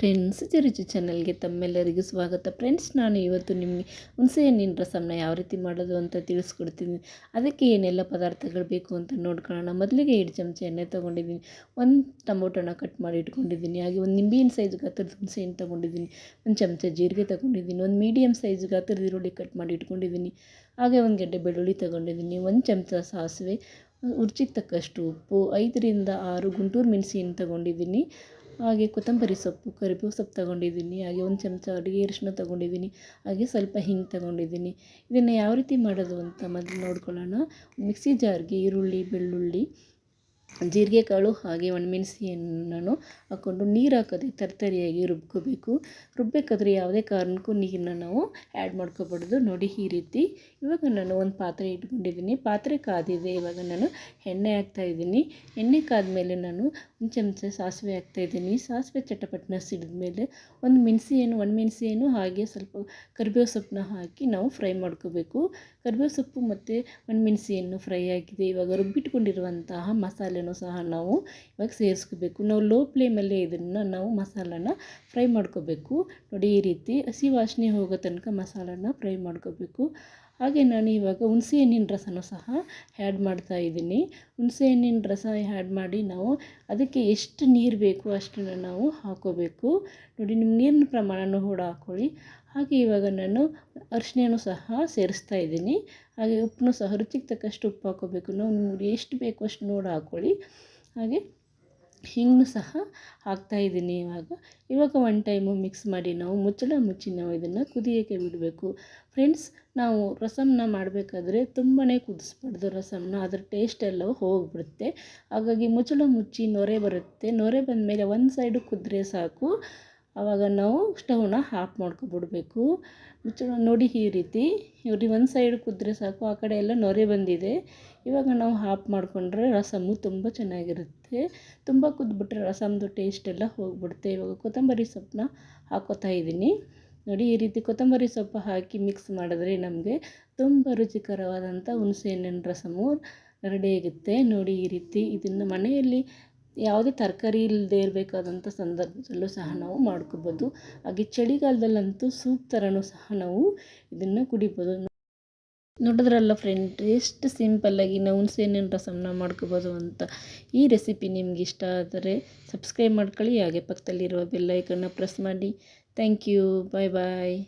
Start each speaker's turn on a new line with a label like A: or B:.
A: Friends, ರುಚಿ ಚಾನಲ್ಗೆ ತಮ್ಮೆಲ್ಲರಿಗೂ ಸ್ವಾಗತ. ಫ್ರೆಂಡ್ಸ್, ನಾನು ಇವತ್ತು ನಿಮಗೆ ಹುಣಸೆ ಹಣ್ಣಿನ ರಸಮ್ನ ಯಾವ ರೀತಿ ಮಾಡೋದು ಅಂತ ತಿಳಿಸ್ಕೊಡ್ತೀನಿ. ಅದಕ್ಕೆ ಏನೆಲ್ಲ ಪದಾರ್ಥಗಳು ಬೇಕು ಅಂತ ನೋಡ್ಕೊಳ್ಳೋಣ. ಮೊದಲಿಗೆ 2 ಚಮಚ ಎಣ್ಣೆ ತೊಗೊಂಡಿದ್ದೀನಿ, 1 ಟೊಮೊಟೊನ ಕಟ್ ಮಾಡಿ ಇಟ್ಕೊಂಡಿದ್ದೀನಿ, ಹಾಗೆ 1 ನಿಂಬೆಹಣ್ಣು ಸೈಜ್ ಗಾತ್ರದ ಹುಣಸೆ ಹಣ್ಣು ತೊಗೊಂಡಿದ್ದೀನಿ, 1 ಚಮಚ ಜೀರಿಗೆ ತೊಗೊಂಡಿದ್ದೀನಿ, 1 ಮೀಡಿಯಮ್ ಸೈಜ್ ಗಾತ್ರದ ಈರುಳ್ಳಿ ಕಟ್ ಮಾಡಿ ಇಟ್ಕೊಂಡಿದ್ದೀನಿ, ಹಾಗೆ 1 ಗೆಡ್ಡೆ ಬೆಳ್ಳುಳ್ಳಿ ತೊಗೊಂಡಿದ್ದೀನಿ, 1 ಚಮಚ ಸಾಸಿವೆ, ರುಚಿಗೆ ತಕ್ಕಷ್ಟು ಉಪ್ಪು, 5ರಿಂದ 6 ಗುಂಟೂರು ಮೆಣಸಿನ ತೊಗೊಂಡಿದ್ದೀನಿ, ಹಾಗೆ ಕೊತ್ತಂಬರಿ ಸೊಪ್ಪು, ಕರಿಬೇವು ಸೊಪ್ಪು ತೊಗೊಂಡಿದ್ದೀನಿ, ಹಾಗೆ 1 ಚಮಚ ಅಡುಗೆ ಅರಿಶಿನ ತೊಗೊಂಡಿದ್ದೀನಿ, ಹಾಗೆ ಸ್ವಲ್ಪ ಹಿಂಗೆ ತೊಗೊಂಡಿದ್ದೀನಿ. ಇದನ್ನು ಯಾವ ರೀತಿ ಮಾಡೋದು ಅಂತ ಮೊದಲು ನೋಡ್ಕೊಳ್ಳೋಣ. ಮಿಕ್ಸಿ ಜಾರ್ಗೆ ಈರುಳ್ಳಿ, ಬೆಳ್ಳುಳ್ಳಿ, ಜೀರಿಗೆ ಕಾಳು ಹಾಗೆ ಒಣಮೆಣಸಿನನ್ನು ಹಾಕ್ಕೊಂಡು ನೀರು ಹಾಕೋದೆ ತರ್ತರಿಯಾಗಿ ರುಬ್ಕೋಬೇಕು. ರುಬ್ಬಬೇಕಾದ್ರೆ ಯಾವುದೇ ಕಾರಣಕ್ಕೂ ನೀರನ್ನ ನಾವು ಆ್ಯಡ್ ಮಾಡ್ಕೋಬಾರ್ದು. ನೋಡಿ ಈ ರೀತಿ. ಇವಾಗ ನಾನು ಒಂದು ಪಾತ್ರೆ ಇಟ್ಕೊಂಡಿದ್ದೀನಿ, ಪಾತ್ರೆ ಕಾದಿದೆ. ಇವಾಗ ನಾನು ಎಣ್ಣೆ ಹಾಕ್ತಾಯಿದ್ದೀನಿ. ಎಣ್ಣೆ ಕಾದ್ಮೇಲೆ ನಾನು 1 ಚಮಚ ಸಾಸಿವೆ ಹಾಕ್ತಾಯಿದ್ದೀನಿ. ಸಾಸಿವೆ ಚಟಪಟನ ಸಿಡಿದ್ಮೇಲೆ 1 ಮೆಣಸಿನ ಹಾಗೆ ಸ್ವಲ್ಪ ಕರಿಬೇವು ಸೊಪ್ಪನ್ನ ಹಾಕಿ ನಾವು ಫ್ರೈ ಮಾಡ್ಕೋಬೇಕು. ಕರಿಬೇವು ಸೊಪ್ಪು ಮತ್ತು ಒಣಮೆಣಸಿನ ಫ್ರೈ ಆಗಿದೆ. ಇವಾಗ ರುಬ್ಬಿಟ್ಕೊಂಡಿರುವಂತಹ ಮಸಾಲೆನೂ ಸಹ ನಾವು ಇವಾಗ ಸೇರಿಸ್ಕೋಬೇಕು. ನಾವು ಲೋ ಫ್ಲೇಮಲ್ಲೇ ಇದನ್ನು ನಾವು ಮಸಾಲನ ಫ್ರೈ ಮಾಡ್ಕೋಬೇಕು. ನೋಡಿ ಈ ರೀತಿ ಹಸಿ ವಾಸನೆ ಹೋಗೋ ತನಕ ಮಸಾಲನ ಫ್ರೈ ಮಾಡ್ಕೋಬೇಕು. ಹಾಗೆ ನಾನು ಇವಾಗ ಹುಣಸೆ ಹಣ್ಣಿನ ರಸನೂ ಸಹ ಆ್ಯಡ್ ಮಾಡ್ತಾಯಿದ್ದೀನಿ. ಹುಣಸೆ ಹಣ್ಣಿನ ರಸ ಆ್ಯಡ್ ಮಾಡಿ ನಾವು ಅದಕ್ಕೆ ಎಷ್ಟು ನೀರು ಬೇಕು ಅಷ್ಟನ್ನು ನಾವು ಹಾಕೋಬೇಕು. ನೋಡಿ, ನಿಮ್ಮ ನೀರಿನ ಪ್ರಮಾಣನೂ ಕೂಡ ಹಾಕ್ಕೊಳ್ಳಿ. ಹಾಗೆ ಇವಾಗ ನಾನು ಅರಿಶಿನನೂ ಸಹ ಸೇರಿಸ್ತಾ ಇದ್ದೀನಿ, ಹಾಗೆ ಉಪ್ಪನ್ನು ಸಹ ರುಚಿಗೆ ತಕ್ಕಷ್ಟು ಉಪ್ಪು ಹಾಕ್ಕೋಬೇಕು. ನಾವು ನಿಮಗೆ ಎಷ್ಟು ಬೇಕು ಅಷ್ಟು ನೋಡಿ ಹಾಕ್ಕೊಳ್ಳಿ. ಹಾಗೆ ಹಿಂಗು ಸಹ ಹಾಕ್ತಾಯಿದ್ದೀನಿ. ಇವಾಗ 1 ಟೈಮು ಮಿಕ್ಸ್ ಮಾಡಿ ನಾವು ಮುಚ್ಚಿ ನಾವು ಇದನ್ನು ಕುದಿಯೋಕ್ಕೆ ಬಿಡಬೇಕು. ಫ್ರೆಂಡ್ಸ್, ನಾವು ರಸಮ್ನ ಮಾಡಬೇಕಾದ್ರೆ ತುಂಬಾ ಕುದಿಸ್ಬಾರ್ದು ರಸಮ್ನ, ಅದರ ಟೇಸ್ಟ್ ಎಲ್ಲ ಹೋಗಿಬಿಡುತ್ತೆ. ಹಾಗಾಗಿ ಮುಚ್ಚಿ ನೊರೆ ಬರುತ್ತೆ. ನೊರೆ ಬಂದಮೇಲೆ 1 ಸೈಡು ಕುದ್ರೆ ಸಾಕು. ಆವಾಗ ನಾವು ಸ್ಟವ್ನ ಆಫ್ ಮಾಡ್ಕೊಬಿಡಬೇಕು. ನೋಡಿ ಈ ರೀತಿ. ನೋಡಿ, 1 ಸೈಡ್ ಕುದ್ರೆ ಸಾಕು, ಆ ಕಡೆ ಎಲ್ಲ ನೊರೆ ಬಂದಿದೆ. ಇವಾಗ ನಾವು ಆಫ್ ಮಾಡಿಕೊಂಡ್ರೆ ರಸಮ್ಮು ತುಂಬ ಚೆನ್ನಾಗಿರುತ್ತೆ. ತುಂಬ ಕುದ್ಬಿಟ್ರೆ ರಸಮ್ದು ಟೇಸ್ಟ್ ಎಲ್ಲ ಹೋಗಿಬಿಡುತ್ತೆ. ಇವಾಗ ಕೊತ್ತಂಬರಿ ಸೊಪ್ಪನ್ನ ಹಾಕ್ಕೋತಾ ಇದ್ದೀನಿ. ನೋಡಿ ಈ ರೀತಿ ಕೊತ್ತಂಬರಿ ಸೊಪ್ಪು ಹಾಕಿ ಮಿಕ್ಸ್ ಮಾಡಿದ್ರೆ ನಮಗೆ ತುಂಬ ರುಚಿಕರವಾದಂಥ ಹುಣಸೆ ಹಣ್ಣಿನ ರಸಮ್ಮು ರೆಡಿ ಆಗುತ್ತೆ. ನೋಡಿ ಈ ರೀತಿ. ಇದನ್ನು ಮನೆಯಲ್ಲಿ ಯಾವುದೇ ತರಕಾರಿ ಇಲ್ಲದೆ ಇರಬೇಕಾದಂಥ ಸಂದರ್ಭದಲ್ಲೂ ಸಹ ನಾವು ಮಾಡ್ಕೋಬೋದು. ಹಾಗೆ ಚಳಿಗಾಲದಲ್ಲಂತೂ ಸೂಪ್ ಥರನೂ ಸಹ ನಾವು ಇದನ್ನು ಕುಡಿಬೋದು. ನೋಡಿದ್ರಲ್ಲ ಫ್ರೆಂಡ್, ಎಷ್ಟು ಸಿಂಪಲ್ಲಾಗಿ ನಾವು ಹುಣಸೆ ಹಣ್ಣಿನ ರಸಮ್ನ ಮಾಡ್ಕೋಬೋದು ಅಂತ. ಈ ರೆಸಿಪಿ ನಿಮ್ಗೆ ಇಷ್ಟ ಆದರೆ ಸಬ್ಸ್ಕ್ರೈಬ್ ಮಾಡ್ಕೊಳ್ಳಿ, ಹಾಗೆ ಪಕ್ಕದಲ್ಲಿರುವ ಬೆಲ್ ಐಕನ್ನ ಪ್ರೆಸ್ ಮಾಡಿ. Thank you. Bye bye.